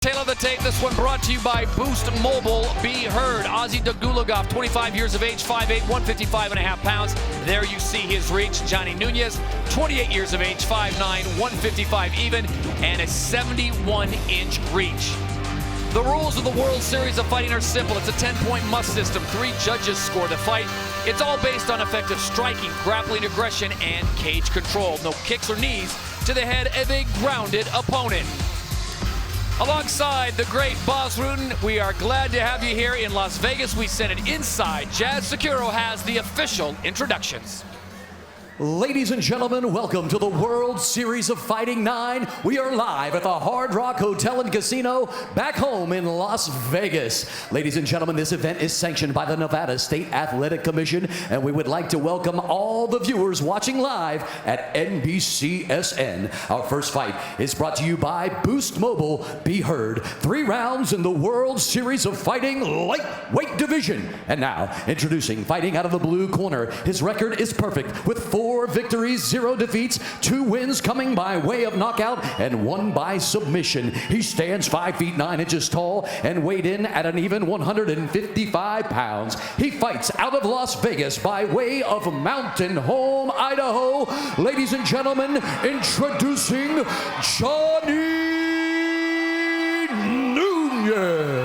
Tail of the tape, this one brought to you by Boost Mobile. Be heard. Ozzy Dugulubgov, 25 years of age, 5'8", 155.5 pounds. There you see his reach. Johnny Nunez, 28 years of age, 5'9", 155 even, and a 71-inch reach. The rules of the World Series of Fighting are simple. It's a 10-point must system. 3 judges score the fight. It's all based on effective striking, grappling aggression, and cage control. No kicks or knees to the head of a grounded opponent. Alongside the great Bas Rutten, we are glad to have you here in Las Vegas. We sent it inside. Jazz Securo has the official introductions. Ladies and gentlemen, welcome to the World Series of Fighting 9. We are live at the Hard Rock Hotel and Casino back home in Las Vegas. Ladies and gentlemen, this event is sanctioned by the Nevada State Athletic Commission, and we would like to welcome all the viewers watching live at NBCSN. Our first fight is brought to you by Boost Mobile. Be heard. 3 rounds in the World Series of Fighting lightweight division. And now, introducing, fighting out of the blue corner. His record is perfect with 4 victories, 0 defeats, 2 wins coming by way of knockout, and 1 by submission. He stands 5 feet 9 inches tall and weighed in at an even 155 pounds. He fights out of Las Vegas by way of Mountain Home, Idaho. Ladies and gentlemen, introducing Johnny Nunez.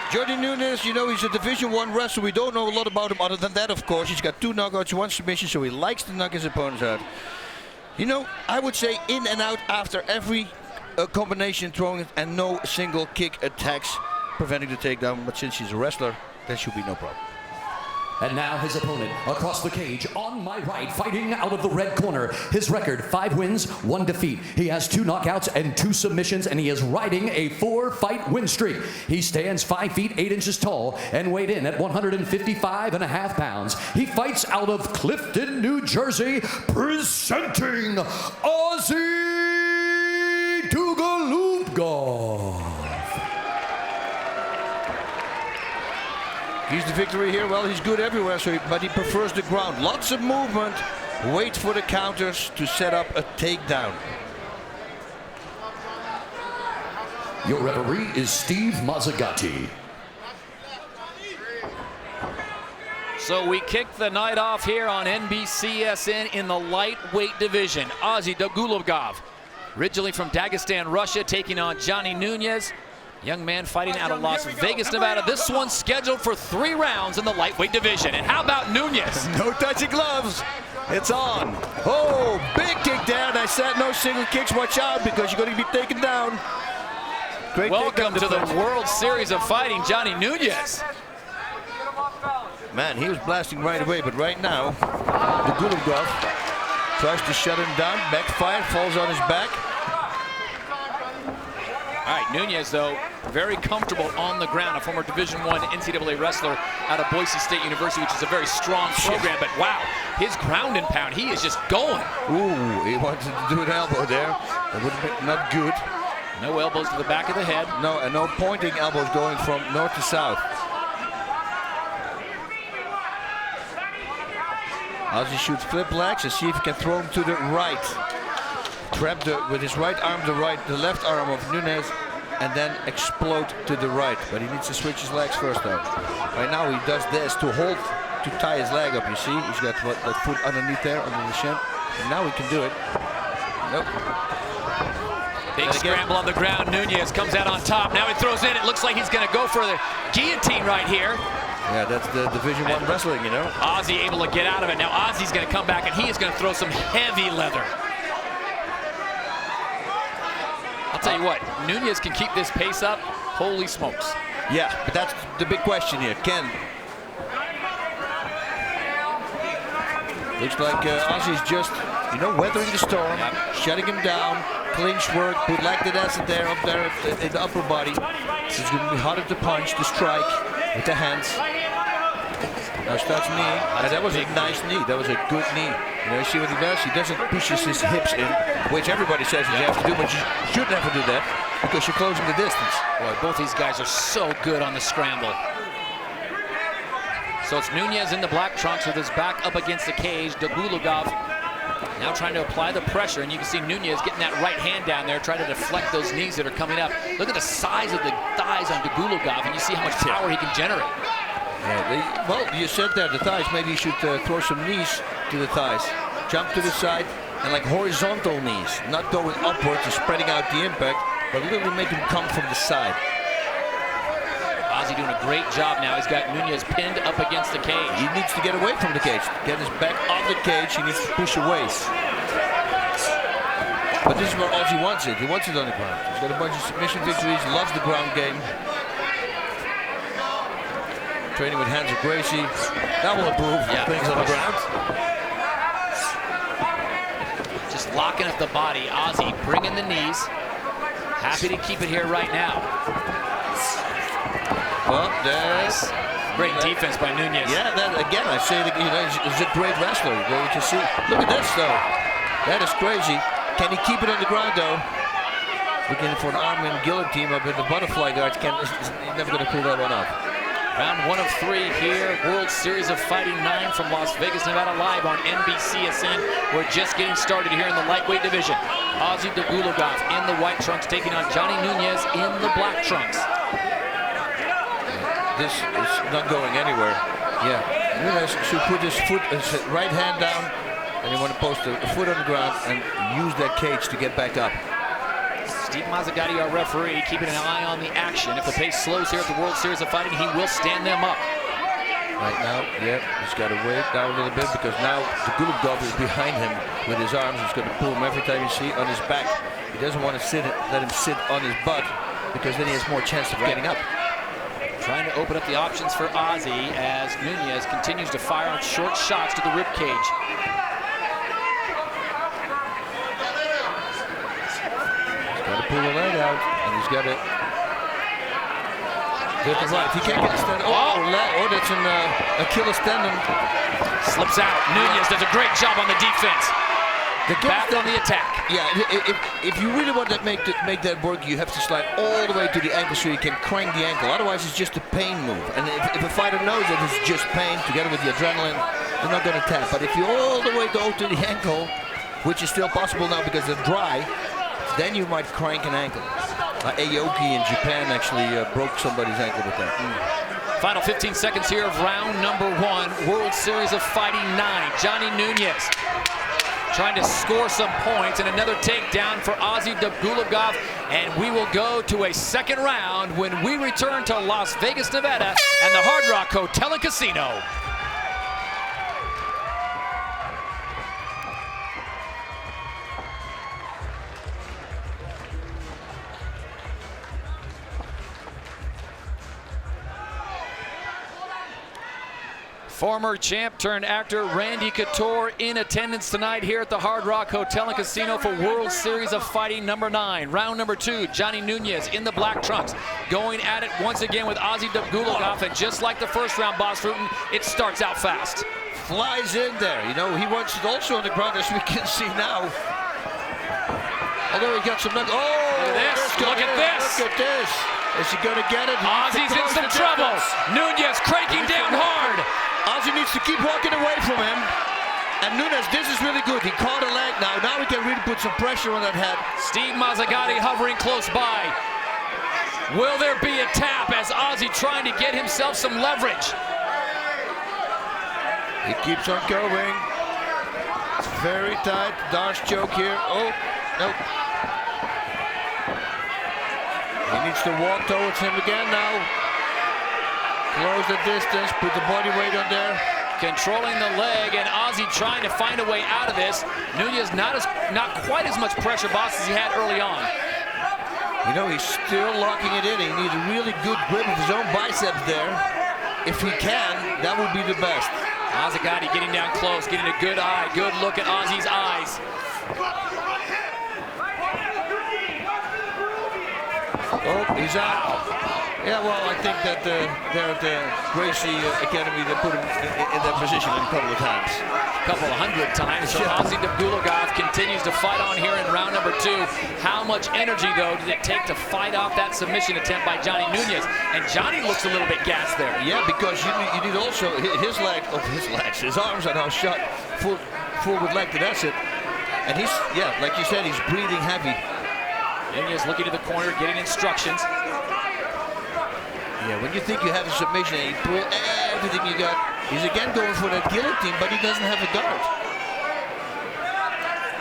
Johnny Nunez, you know, he's a Division I wrestler. We don't know a lot about him other than that, of course. He's got 2 knockouts, 1 submission, so he likes to knock his opponents out. You know, I would say in and out after every combination throwing and no single kick attacks preventing the takedown. But since he's a wrestler, that should be no problem. And now his opponent across the cage on my right, fighting out of the red corner. His record, 5 wins, 1 defeat. He has 2 knockouts and 2 submissions, and he is riding a 4-fight win streak. He stands 5 feet 8 inches tall and weighed in at 155.5 pounds. He fights out of Clifton, New Jersey, presenting Ozzy Dugulubgov. He's the victory here. Well, he's good everywhere, but he prefers the ground. Lots of movement. Wait for the counters to set up a takedown. Your referee is Steve Mazzagatti. So we kick the night off here on NBCSN in the lightweight division. Ozzy Dugulubgov, originally from Dagestan, Russia, taking on Johnny Nunez. Young man fighting out of Las Vegas, Nevada. This one's scheduled for 3 rounds in the lightweight division. And how about Nunez? No touching gloves. It's on. Oh, big kick down. I said no single kicks. Watch out because you're going to be taken down. Great. Welcome to the World Series of Fighting, Johnny Nunez. Man, he was blasting right away, but right now, Dugulubgov tries to shut him down. Backfire, falls on his back. All right, Nunez, though, very comfortable on the ground, a former Division I NCAA wrestler out of Boise State University, which is a very strong program. But wow, his ground and pound, he is just going. Ooh, he wanted to do an elbow there. That would have been not good. No elbows to the back of the head. No, and no pointing elbows going from north to south. Ozzy shoots flip legs and see if he can throw him to the right. Trap with his right arm the left arm of Nunez and then explode to the right. But he needs to switch his legs first though. Right now he does this to tie his leg up, you see. He's got that foot underneath there, under the shin. And now he can do it. Nope. Big scramble on the ground. Nunez comes out on top. Now he throws in. It looks like he's going to go for the guillotine right here. Yeah, that's the Division I wrestling, you know. Ozzy able to get out of it. Now Ozzy's going to come back and he is going to throw some heavy leather. I'll tell you what, Nunez can keep this pace up. Holy smokes. Yeah, but that's the big question here. Looks like Ozzy's just, you know, weathering the storm, shutting him down, clinch work, put lactic acid there, up there in the upper body. This is going to be harder to punch, to strike with the hands. Now starts knee. That was a nice knee. That was a good knee. You know, see what he does? He doesn't push his hips in, which everybody says you have to do, but you should never do that because you're closing the distance. Boy, both these guys are so good on the scramble. So it's Nunez in the black trunks with his back up against the cage. Dugulubgov Now trying to apply the pressure, and you can see Nunez getting that right hand down there, trying to deflect those knees that are coming up. Look at the size of the thighs on Dugulubgov, and you see how much power he can generate. Yeah, well, you said there, the thighs. Maybe you should throw some knees to the thighs. Jump to the side, and like horizontal knees. Not going upwards and spreading out the impact, but literally make them come from the side. Ozzy doing a great job now. He's got Nunez pinned up against the cage. He needs to get away from the cage. Get his back on the cage. He needs to push away. But this is where Ozzy wants it. He wants it on the ground. He's got a bunch of submission victories. Loves the ground game. Training with Hans Gracie. That will improve things on the ground. Just locking up the body. Ozzy bringing the knees. Happy to keep it here right now. Well, that's great defense by Nunez. Yeah, that again, I say that he's a great wrestler. You can see. Look at this though. That is crazy. Can he keep it on the ground though? Looking for an arm and guillotine up with the butterfly guards. He's never going to pull that one off. Round 1 of 3 here. World Series of Fighting 9 from Las Vegas, Nevada, live on NBCSN. We're just getting started here in the lightweight division. Ozzy Dugulubgov in the white trunks taking on Johnny Nunez in the black trunks. This is not going anywhere. Yeah, Nunez should put his right hand down, and you want to post a foot on the ground and use that cage to get back up. Steve Mazzagatti, our referee, keeping an eye on the action. If the pace slows here at the World Series of Fighting, he will stand them up. Right now, he's got to wait down a little bit because now Dugulubgov is behind him with his arms. He's going to pull him every time you see on his back. He doesn't want to let him sit on his butt because then he has more chance of getting up. Trying to open up the options for Ozzy as Nunez continues to fire on short shots to the rib cage. He's got to pull the leg out, and he's got to get the right. He can't get his tendon. Oh, that's an Achilles tendon. Slips out. Nunez does a great job on the defense. Back on the attack. Yeah, if you really want to make that work, you have to slide all the way to the ankle so you can crank the ankle. Otherwise, it's just a pain move. And if a fighter knows that it's just pain, together with the adrenaline, they're not going to tap. But if you all the way go to the ankle, which is still possible now because they're dry, then you might crank an ankle. Aoki in Japan actually broke somebody's ankle with that. Final 15 seconds here of round number 1, World Series of Fighting 9. Johnny Nunez trying to score some points, and another takedown for Ozzy Dugulubgov, and we will go to a second round when we return to Las Vegas, Nevada, and the Hard Rock Hotel and Casino. Former champ turned actor Randy Couture in attendance tonight here at the Hard Rock Hotel and Casino for World Series of Fighting number 9. Round number 2, Johnny Nunez in the black trunks going at it once again with Ozzy Dugulubgov, and just like the first round, Boss Fruiten, it starts out fast. Flies in there. You know, he wants it also on the ground, as we can see now. Although he got some... Look at this. Look at this. Look at this. Is he going to get it? Ozzy's in some trouble. Nunez cranking down hard. Ozzy needs to keep walking away from him. And Nunez, this is really good. He caught a leg now. Now he can really put some pressure on that head. Steve Mazzagatti hovering close by. Will there be a tap as Ozzy trying to get himself some leverage? He keeps on going. It's very tight. Darce choke here. Oh, no. He needs to walk towards him again now. Close the distance, put the body weight on there. Controlling the leg, and Ozzy trying to find a way out of this. Nunez not quite as much pressure, Boss, as he had early on. You know, he's still locking it in. He needs a really good grip of his own biceps there. If he can, that would be the best. Mazzagatti getting down close, getting a good eye, good look at Ozzy's eyes. Oh, he's out. Yeah, well, I think that they're at the Gracie Academy, they put him in that position a couple of times. A couple of 100 times. So Ozzy Dugulubgov continues to fight on here in round number 2. How much energy, though, did it take to fight off that submission attempt by Johnny Nunez? And Johnny looks a little bit gassed there. Yeah, because you need also his arms are now shot full with lactic acid. And he's, yeah, like you said, he's breathing heavy. Nunez looking to the corner, getting instructions. Yeah, when you think you have a submission and you pull everything you got, he's again going for that guillotine, but he doesn't have a guard.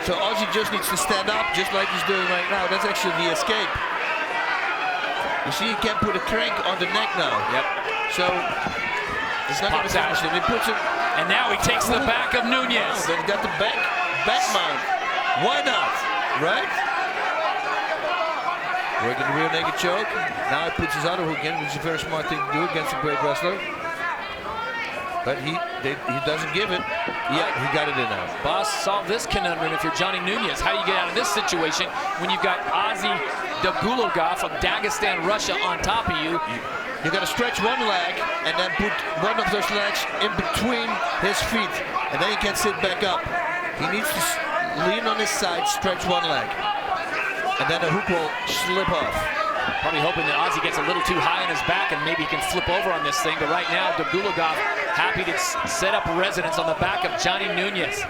So Ozzy just needs to stand up, just like he's doing right now. That's actually the escape. You see, he can't put a crank on the neck now. Yep. So it's not going to finish him. He puts him. And now he takes the back of Nunez. Then he got the back mount. Why not? Right? Working the rear naked choke. Now he puts his other hook in, which is a very smart thing to do against a great wrestler. But he doesn't give it. Yeah, he got it in now. Boss, solve this conundrum if you're Johnny Nunez. How do you get out of this situation when you've got Ozzy Dugulubgov of Dagestan, Russia on top of you? You got to stretch one leg and then put one of those legs in between his feet. And then he can sit back up. He needs to lean on his side, stretch one leg. And then the hook will slip off. Probably hoping that Ozzy gets a little too high on his back and maybe he can flip over on this thing. But right now, Dugulubgov happy to set up residence on the back of Johnny Nunez.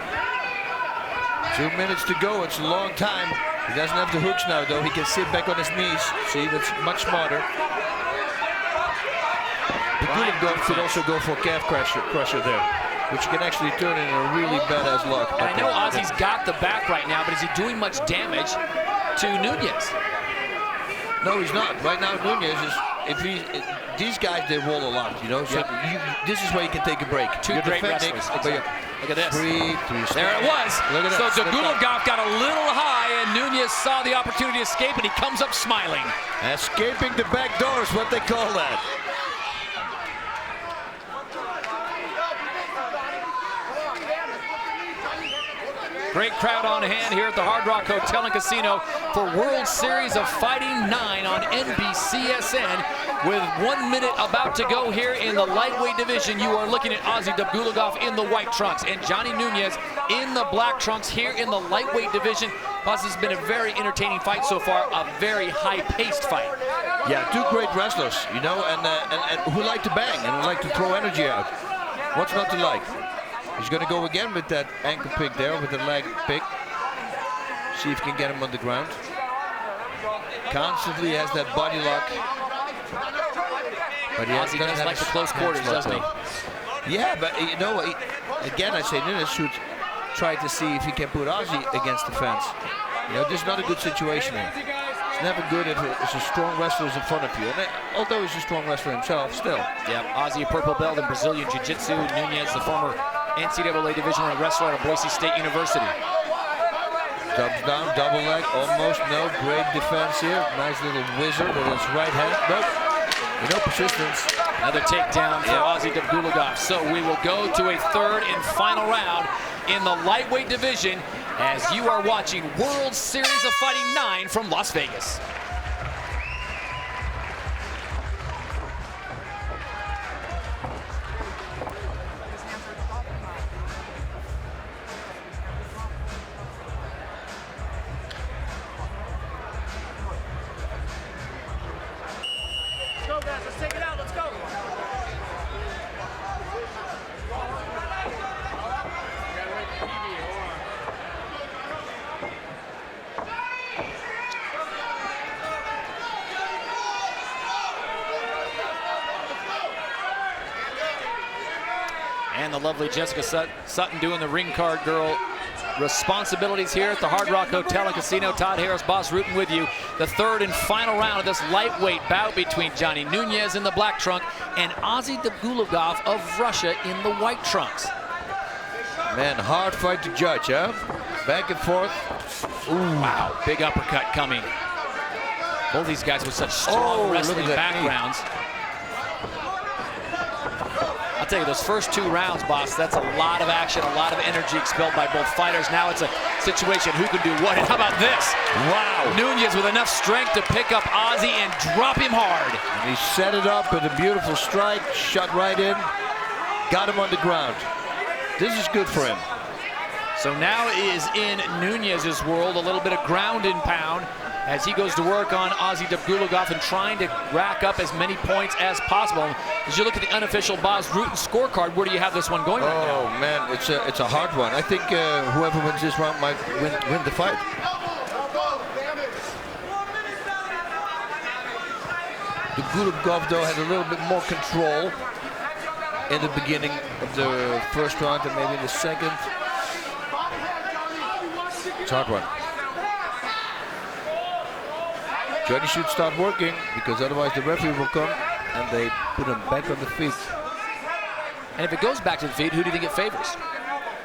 2 minutes to go. It's a long time. He doesn't have the hooks now, though. He can sit back on his knees. See, that's much smarter. Dugulubgov could also go for a calf crusher there, which can actually turn into a really badass lock. And I know Ozzy's got the back right now, but is he doing much damage to Nunez? No, he's not. Right now, Nunez is, these guys, they roll a lot, you know? So this is where you can take a break. Two great wrestlers. Look at this. Three there it was. Look at so that. Dugulubgov got a little high, and Nunez saw the opportunity to escape, and he comes up smiling. Escaping the back door is what they call that. Great crowd on hand here at the Hard Rock Hotel and Casino for World Series of Fighting 9 on NBCSN. With 1 minute about to go here in the lightweight division, you are looking at Ozzy Dugulubgov in the white trunks and Johnny Nunez in the black trunks here in the lightweight division. Plus, it's been a very entertaining fight so far, a very high-paced fight. Yeah, two great wrestlers, you know, and who like to bang and who like to throw energy out. What's not to like? He's going to go again with that ankle pick there, with the leg pick. See if he can get him on the ground. Constantly has that body lock. But Ozzy does like the close quarters, doesn't he? Yeah, but you know, again, I say Nunez should try to see if he can put Ozzy against the fence. You know, this is not a good situation here. It's never good if it's a strong wrestler in front of you. And although he's a strong wrestler himself, still. Yeah, Ozzy, a purple belt in Brazilian Jiu-Jitsu. Nunez, the former NCAA Division I wrestler at Boise State University. Jumps down, double leg, almost no. Great defense here. Nice little wizard with his right hand. Nope. You know, persistence. Another takedown for Ozzy Dugulubgov. So we will go to a third and final round in the lightweight division as you are watching World Series of Fighting 9 from Las Vegas. Let's take it out. Let's go. And the lovely Jessica Sutton doing the ring card girl responsibilities here at the Hard Rock Hotel and Casino. Todd Harris, boss, rooting with you. The third and final round of this lightweight bout between Johnny Nunez in the black trunk and Ozzy Dugulubgov of Russia in the white trunks. Man, hard fight to judge, huh? Back and forth. Ooh. Wow, big uppercut coming. Both these guys with such strong wrestling backgrounds. I'll tell you, those first two rounds, boss, that's a lot of action, a lot of energy expelled by both fighters. Now it's a situation who can do what. And how about this? Wow. Nunez with enough strength to pick up Ozzy and drop him hard. And he set it up with a beautiful strike, shot right in, got him on the ground. This is good for him. So now is in Nunez's world a little bit of ground and pound as he goes to work on Ozzy Dugulubgov and trying to rack up as many points as possible. As you look at the unofficial Boz Rutan scorecard, where do you have this one going right now? Oh man, it's a hard one. I think whoever wins this round might win the fight. Dugulubgov though had a little bit more control in the beginning of the first round and maybe in the second. It's a hard one. Johnny should start working because otherwise the referee will come and they put him back on the feet. And if it goes back to the feet, who do you think it favors?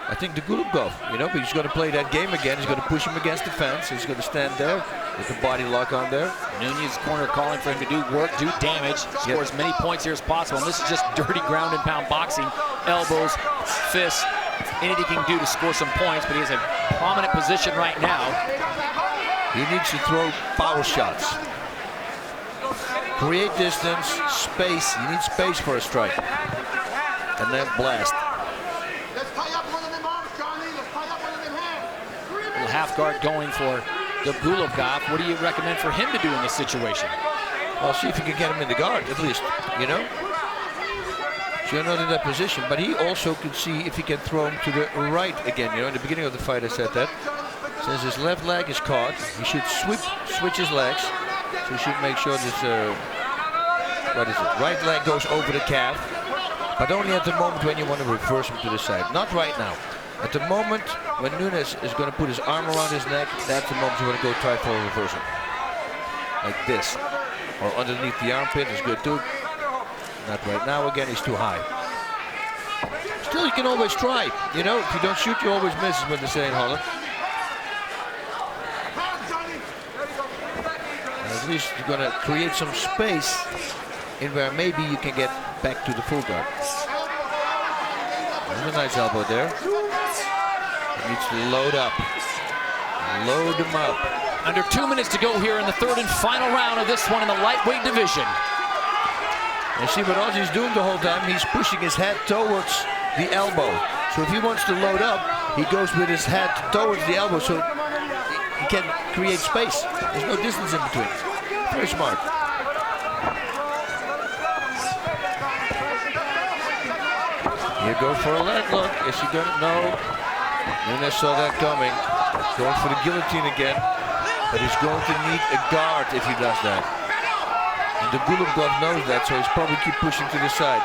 I think Dugulubgov, but he's going to play that game again. He's going to push him against the fence. He's going to stand there with the body lock on there. Nunez corner calling for him to do work, do damage, score as many points here as possible. And this is just dirty ground and pound boxing, elbows, fists, anything he can do to score some points, but he has a prominent position right now. He needs to throw power shots. Create distance, space. He needs space for a strike. And then blast. Little half guard going for Dugulubgov. What do you recommend for him to do in this situation? Well, see if you can get him in the guard, at least, So you're not in that position, but he also could see if he can throw him to the right again. In the beginning of the fight I said that. Since his left leg is caught, he should switch his legs. So he should make sure this, right leg goes over the calf. But only at the moment when you want to reverse him to the side. Not right now. At the moment when Nunez is going to put his arm around his neck, that's the moment you want to go try for a reversal. Like this. Or underneath the armpit is good too. Not right now, again, he's too high. Still, you can always try. If you don't shoot, you always miss, is what they say in Holland. And at least you're going to create some space in where maybe you can get back to the full guard. There's a nice elbow there. He needs to load up. Load him up. Under 2 minutes to go here in the third and final round of this one in the lightweight division. And see what Ozzy's doing the whole time? He's pushing his head towards the elbow. So if he wants to load up, he goes with his head towards the elbow so he can create space. There's no distance in between. Very smart. Here go for a leg lock. Is he gonna? No. Nunez saw that coming. Going for the guillotine again. But he's going to need a guard if he does that. And Dugulubgov knows that, so he's probably keep pushing to the side.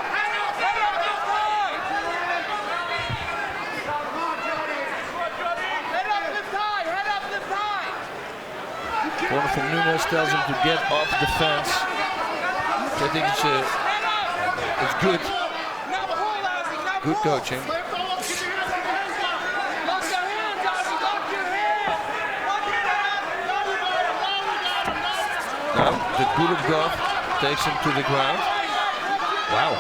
Corner from Nunez tells him to get off the fence. So I think it's good. Good coaching. Now, Dugulubgov takes him to the ground. Wow.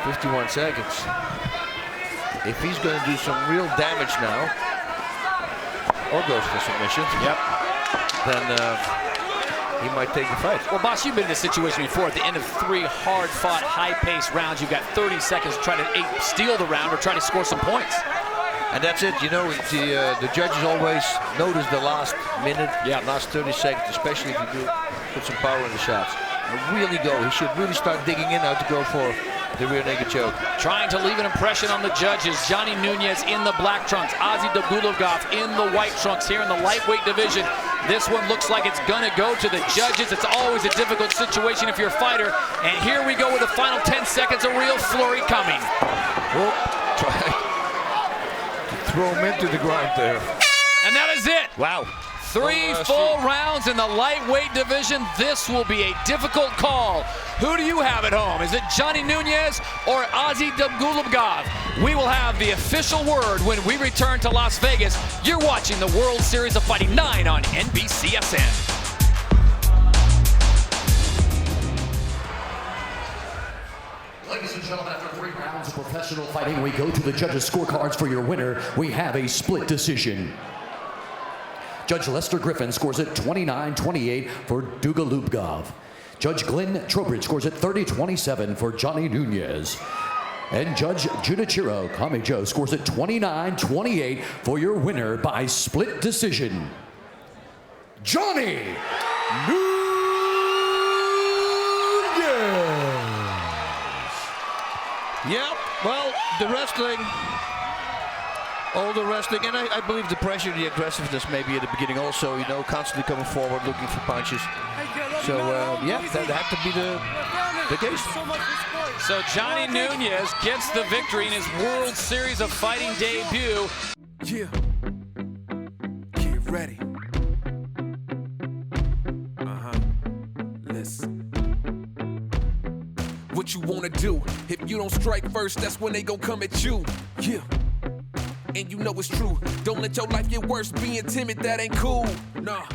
51 seconds. If he's going to do some real damage now, or goes for submission, then he might take the fight. Well, Boss, you've been in this situation before. At the end of 3 hard-fought, high-paced rounds, you've got 30 seconds to try to steal the round or try to score some points. And that's it, the judges always notice the last minute, last 30 seconds, especially if you do put some power in the shots. And really go. He should really start digging in now to go for the rear naked choke. Trying to leave an impression on the judges. Johnny Nunez in the black trunks. Ozzy Dugulubgov in the white trunks here in the lightweight division. This one looks like it's going to go to the judges. It's always a difficult situation if you're a fighter. And here we go with the final 10 seconds. A real flurry coming. Oh, try to throw him into the ground there. And that is it. Wow. 3 full rounds in the lightweight division. This will be a difficult call. Who do you have at home? Is it Johnny Nunez or Ozzy Dugulubgov? We will have the official word when we return to Las Vegas. You're watching the World Series of Fighting 9 on NBCSN. Ladies and gentlemen, after 3 rounds of professional fighting, we go to the judges' scorecards for your winner. We have a split decision. Judge Lester Griffin scores it 29-28 for Dugulubgov. Judge Glenn Trowbridge scores it 30-27 for Johnny Nunez. And Judge Junichiro Kamejo scores it 29-28 for your winner by split decision. Johnny Nunez. Yeah, well, the wrestling, all the wrestling, and I believe the pressure, the aggressiveness maybe at the beginning also, you know, constantly coming forward, looking for punches. So, yeah, that had to be the case. So Johnny Nunez gets the victory in his World Series of Fighting debut. Yeah. Get ready. Listen. What you wanna do? If you don't strike first, that's when they gon' come at you. Yeah. And you know it's true. Don't let your life get worse. Being timid, that ain't cool. Nah.